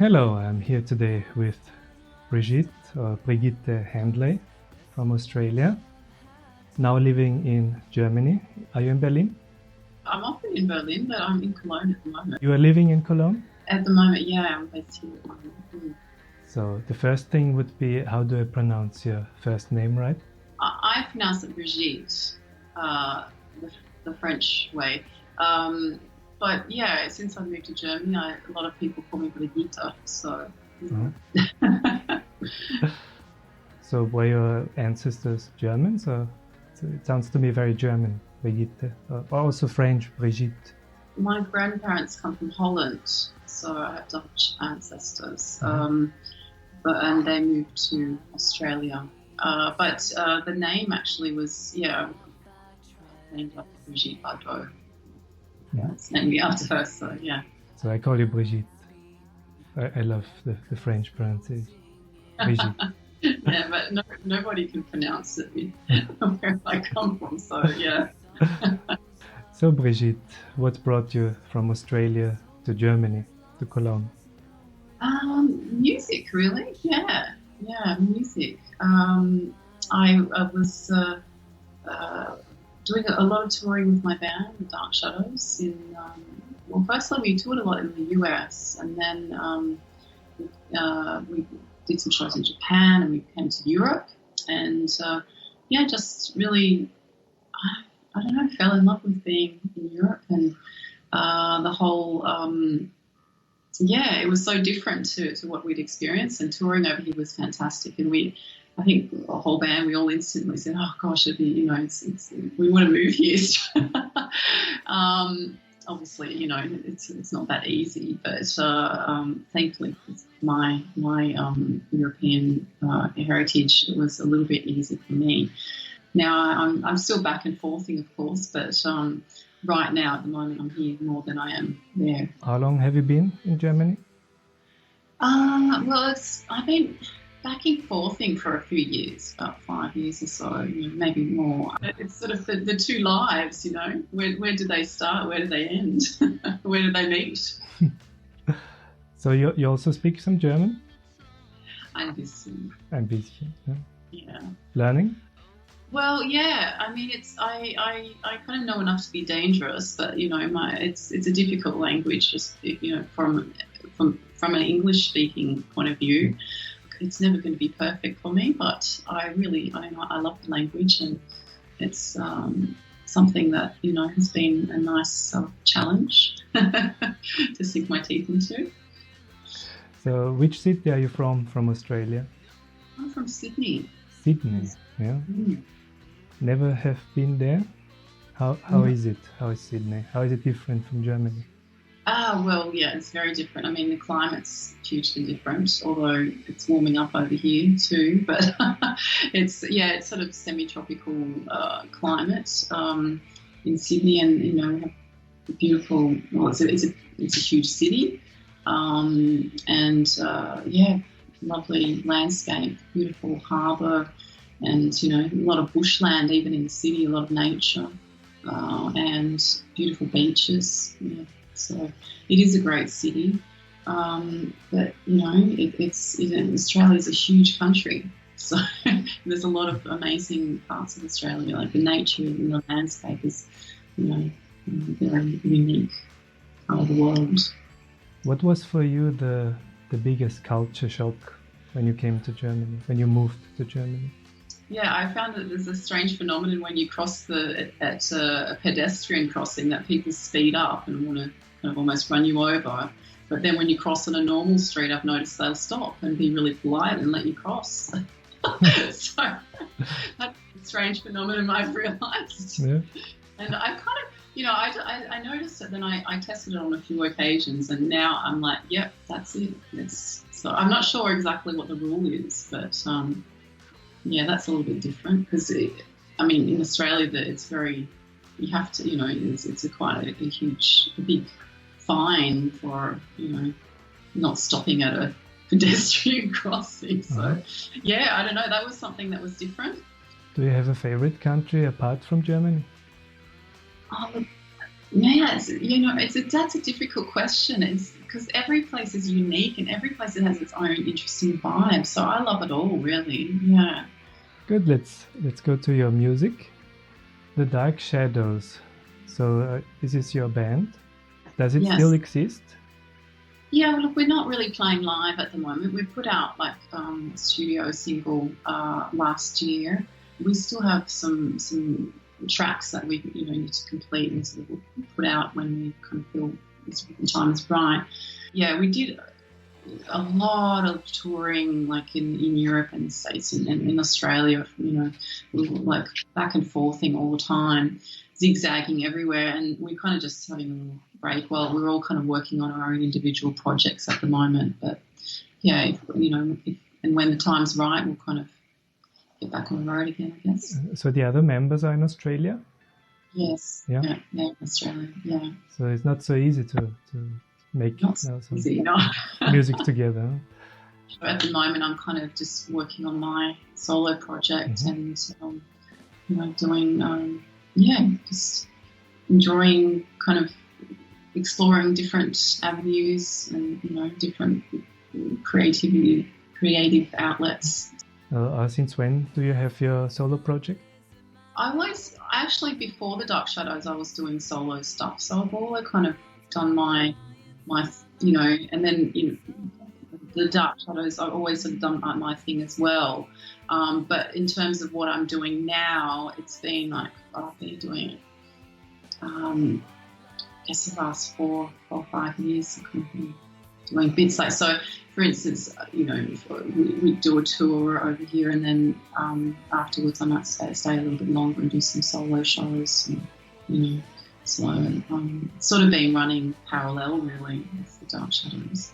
Hello, I'm here today with Brigitte Handley from Australia, now living in Germany. Are you in Berlin? I'm often in Berlin, but I'm in Cologne at the moment. You are living in Cologne? At the moment, yeah, I'm based here at the moment. So the first thing would be, how do I pronounce your first name right? I pronounce it Brigitte, the French way. But yeah, since I moved to Germany, a lot of people call me Brigitte, so... So were your ancestors Germans? Or it sounds to me very German, Brigitte, or also French, Brigitte. My grandparents come from Holland, so I have Dutch ancestors, and they moved to Australia. But the name actually was, named after Brigitte Bardot. Yeah, it's named after her, so yeah. So I call you Brigitte. I love the French pronunciation. Brigitte. Yeah, but nobody can pronounce it where I come from, so yeah. So Brigitte, what brought you from Australia to Germany, to Cologne? Music, really. Yeah, music. I was doing a lot of touring with my band, the Dark Shadows. Firstly we toured a lot in the US, and then we did some shows in Japan, and we came to Europe, and just really, I don't know, fell in love with being in Europe, and the whole, it was so different to what we'd experienced, and touring over here was fantastic, and I think the whole band, we all instantly said, oh gosh, it'd be, we want to move here. Obviously, it's not that easy, but thankfully my European heritage was a little bit easy for me. Now I'm still back and forthing, of course, but right now at the moment I'm here more than I am there. How long have you been in Germany? I've been back and forthing for a few years, about 5 years or so, maybe more. It's sort of the two lives, Where do they start? Where do they end? Where do they meet? So you also speak some German? Ein bisschen. Ein bisschen, yeah. Yeah. Learning? Well, yeah. I mean, I kind of know enough to be dangerous, but it's a difficult language. Just from an English speaking point of view. It's never going to be perfect for me, but I love the language, and it's something that, has been a nice challenge to sink my teeth into. So which city are you from Australia? I'm from Sydney. Sydney, yeah. Never have been there? How is it? How is Sydney? How is it different from Germany? It's very different. I mean, the climate's hugely different, although it's warming up over here too. But it's sort of semi-tropical climate in Sydney, and we have a beautiful. Well, it's a huge city, lovely landscape, beautiful harbour, and a lot of bushland even in the city, a lot of nature, and beautiful beaches. Yeah. So it is a great city, but Australia's a huge country, so there's a lot of amazing parts of Australia, like the nature and the landscape is, very unique part of the world. What was for you the biggest culture shock when you came to Germany, when you moved to Germany? Yeah, I found that there's a strange phenomenon when you cross at a pedestrian crossing, that people speed up and want to kind of almost run you over. But then when you cross on a normal street, I've noticed they'll stop and be really polite and let you cross. So that's a strange phenomenon I've realised. Yeah. And I kind of, I noticed it, then I tested it on a few occasions, and now I'm like, yep, that's it. So I'm not sure exactly what the rule is, but that's a little bit different, because in Australia it's very, you have to, it's quite a big fine for not stopping at a pedestrian crossing. So I don't know, that was something that was different. Do you have a favorite country apart from Germany? That's a difficult question. It's because every place is unique and every place has its own interesting vibe. So I love it all, really. Yeah. Good. Let's go to your music. The Dark Shadows. So is this your band? Does it still exist? Yeah, well, look, we're not really playing live at the moment. We put out like a studio single last year. We still have some tracks that we need to complete and sort of put out when we kind of feel the time is right. Yeah, we did a lot of touring like in Europe and the States and in Australia, we were like back and forthing all the time, zigzagging everywhere, and we're kind of just having a little break while we're all kind of working on our own individual projects at the moment. But yeah, if and when the time's right, we'll kind of get back on the road again, I guess. So the other members are in Australia? Yes. Yeah, in Australia, yeah. So it's not so easy to make some music together. At the moment, I'm kind of just working on my solo project and, doing, just enjoying kind of exploring different avenues and, different creative outlets. Since when do you have your solo project? Actually, before the Dark Shadows, I was doing solo stuff. So I've always kind of done my and then, the Dark Shadows, I've always sort of done my thing as well. But in terms of what I'm doing now, it's been like, I've been doing it, I guess the last 4 or 5 years, I've kind of been doing bits like, so for instance, we do a tour over here and then afterwards I might stay a little bit longer and do some solo shows, and, so sort of been running parallel really with the Dark Shadows.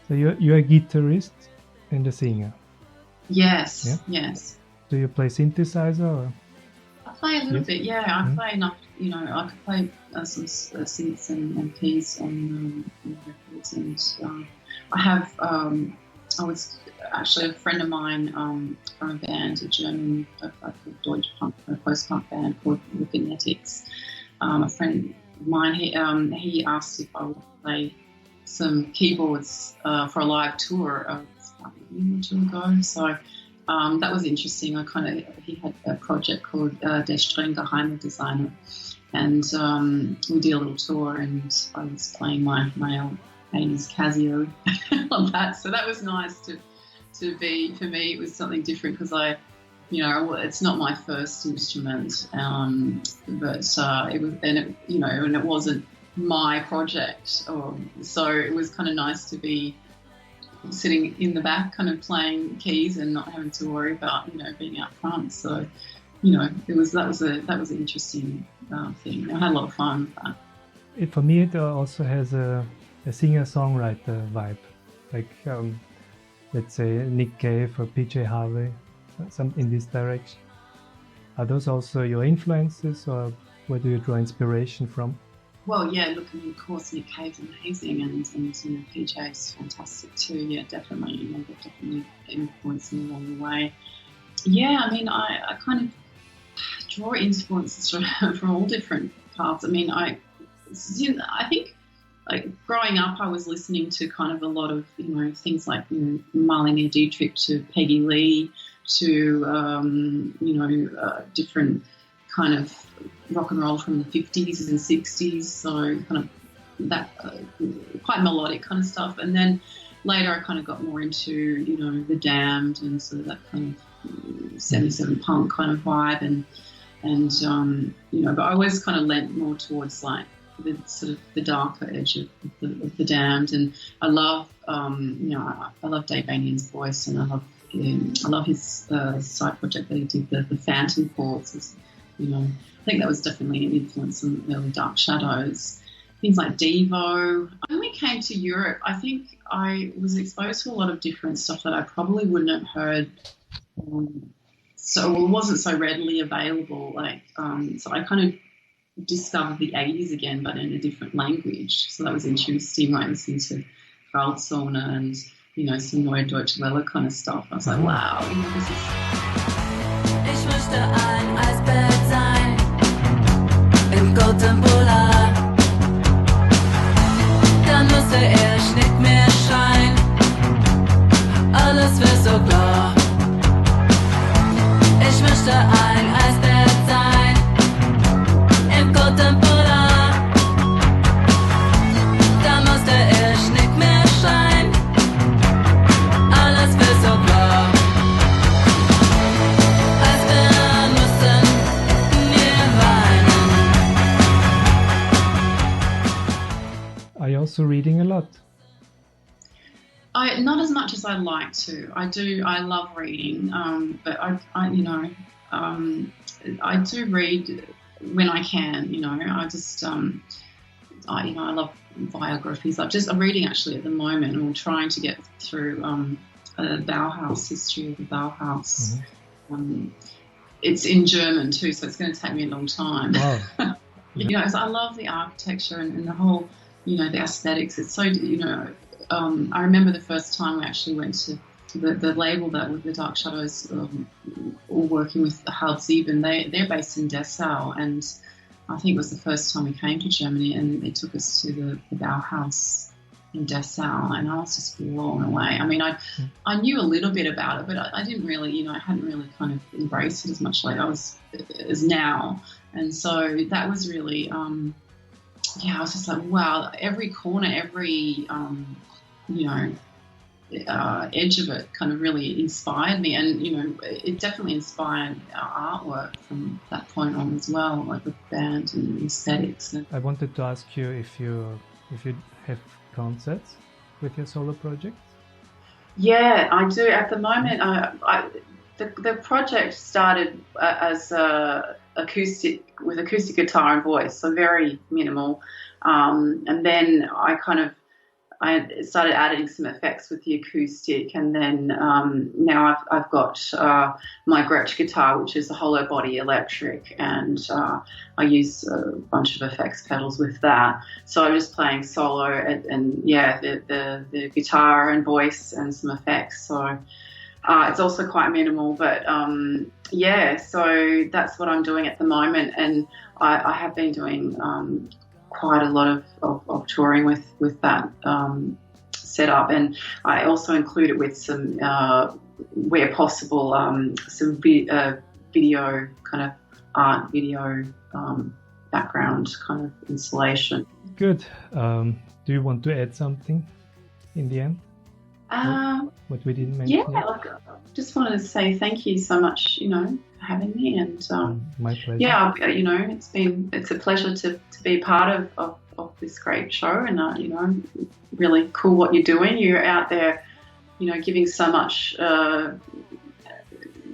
So you're a guitarist and a singer? Yes, yeah? Yes. Do you play synthesizer? Or? I play a little bit, yeah. I play enough, I could play some synths and keys on records, and I have, I was actually a friend of mine from a band, a German, Deutsche Punk, a post-punk band called BRIGITTE. A friend of mine, he asked if I would play some keyboards for a live tour about a year or two ago. So that was interesting. He had a project called Der streng geheime Designer, and we did a little tour, and I was playing my old 80s Casio on that. So that was nice to be, for me, it was something different because it's not my first instrument, but it was, and it wasn't my project, so it was kind of nice to be sitting in the back, kind of playing keys and not having to worry about being out front. So that was an interesting thing. I had a lot of fun with that. For me, it also has a singer-songwriter vibe, like let's say Nick Cave or PJ Harvey. Some in this direction. Are those also your influences, or where do you draw inspiration from? Well, yeah, look, of course, Nick Cave's amazing, and PJ's fantastic too. Yeah, definitely. They've definitely influenced me along the way. Yeah, I kind of draw influences from all different paths. I think, like, growing up, I was listening to kind of a lot of, things like, Marlene Dietrich to Peggy Lee, to, different kind of rock and roll from the 50s and 60s, so kind of that quite melodic kind of stuff. And then later I kind of got more into, The Damned and sort of that kind of 77 punk kind of vibe, and but I always kind of lent more towards like the sort of the darker edge of the Damned. And I love, I love Dave Vanian's voice, and I love his side project that he did, the Phantom Chords. I think that was definitely an influence on the early Dark Shadows. Things like Devo. When we came to Europe, I think I was exposed to a lot of different stuff that I probably wouldn't have heard, so it wasn't so readily available. So I kind of discovered the 80s again, but in a different language. So that was interesting. I listened to Karlsona and some Neue Deutsche Welle kind of stuff. I was like, wow, this is... Ich möchte ein Eisbett sein, im Gothenburg. Dann müsste ein Eisbär sein. Im Contemporain, da musste ich nicht mehr schreien. Alles wird so klar. Eisbären müssen mir weinen. Are you also reading a lot? Not as much as I like to. I love reading, but I do read when I can. I just, I love biographies. I'm reading actually at the moment, or trying to get through a Bauhaus, history of the Bauhaus. Mm-hmm. It's in German too, so it's going to take me a long time. Wow. So I love the architecture and the whole, the aesthetics. It's so, I remember the first time we actually went to the label that with the Dark Shadows, all working with Halbsieben. They're based in Dessau, and I think it was the first time we came to Germany, and they took us to the Bauhaus in Dessau, and I was just blown away. I mean, I knew a little bit about it, but I didn't really, I hadn't really kind of embraced it as much like I was as now, and so that was really, I was just like, wow, every corner, every edge of it kind of really inspired me, and it definitely inspired our artwork from that point on as well, like the band and aesthetics. I wanted to ask you if you have concerts with your solo project. Yeah, I do. At the moment, the project started as acoustic guitar and voice, so very minimal, and then I started adding some effects with the acoustic, and then now I've got my Gretsch guitar, which is a hollow body electric, and I use a bunch of effects pedals with that. So I'm just playing solo and the guitar and voice and some effects. So it's also quite minimal, but so that's what I'm doing at the moment, and I have been doing quite a lot of touring with that setup, and I also include it with some, where possible, some video kind of art, video background kind of installation. Good. Do you want to add something in the end? What we didn't mention? Yeah, I just wanted to say thank you so much, for having me, and my pleasure. Yeah, it's a pleasure to be part of this great show, and really cool what you're doing. You're out there, giving so much of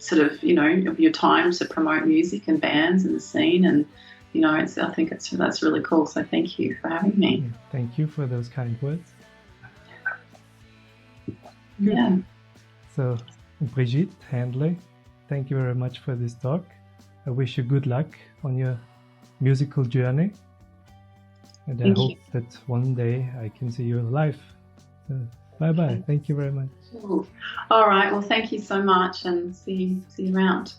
your time to promote music and bands and the scene, and I think that's really cool. So thank you for having me. Thank you for those kind words. Good. Yeah. So, Brigitte, Handley, thank you very much for this talk. I wish you good luck on your musical journey. And I hope that one day I can see you live. So, bye-bye. Thank you very much. All right. Well, thank you so much, and see you around.